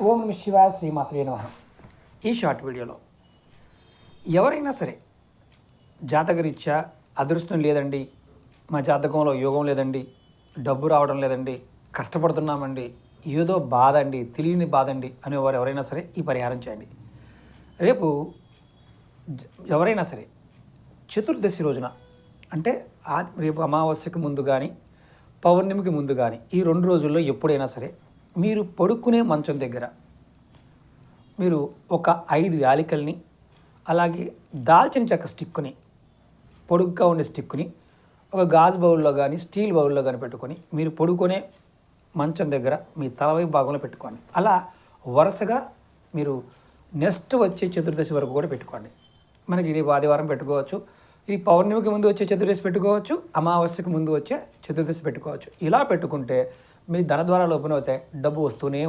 ఓం నమ శివాయ శ్రీమాత్రే నమః. ఈ షార్ట్ వీడియోలో ఎవరైనా సరే జాతకరీత్యా అదృష్టం లేదండి, మా జాతకంలో యోగం లేదండి, డబ్బు రావడం లేదండి, కష్టపడుతున్నామండి, ఏదో బాధ అండి, తెలియని బాధ అండి అనేవారు ఎవరైనా సరే ఈ పరిహారం చేయండి. రేపు ఎవరైనా సరే చతుర్దశి రోజున అంటే రేపు అమావాస్యకి ముందు కానీ పౌర్ణమికి ముందు కానీ ఈ 2 రోజుల్లో ఎప్పుడైనా సరే మీరు పడుకునే మంచం దగ్గర మీరు ఒక 5 యాలకుల్ని అలాగే దాల్చిన చెక్క స్టిక్కుని పొడుగ్గా ఉండే స్టిక్కుని ఒక గాజు బౌల్లో కానీ స్టీల్ బౌల్లో కానీ పెట్టుకొని మీరు పడుకునే మంచం దగ్గర మీ తలవైపు భాగంలో పెట్టుకోండి. అలా వరుసగా మీరు నెక్స్ట్ వచ్చే చతుర్దశి వరకు కూడా పెట్టుకోండి. మనకి రేపు ఆదివారం పెట్టుకోవచ్చు, ఇది పౌర్ణమికి ముందు వచ్చే చతుర్దశి పెట్టుకోవచ్చు, అమావాస్యకి ముందు వచ్చే చతుర్దశి పెట్టుకోవచ్చు. ఇలా పెట్టుకుంటే మీ ధన ద్వారాలు ఓపెన్ అవుతాయి, డబ్బు వస్తూనే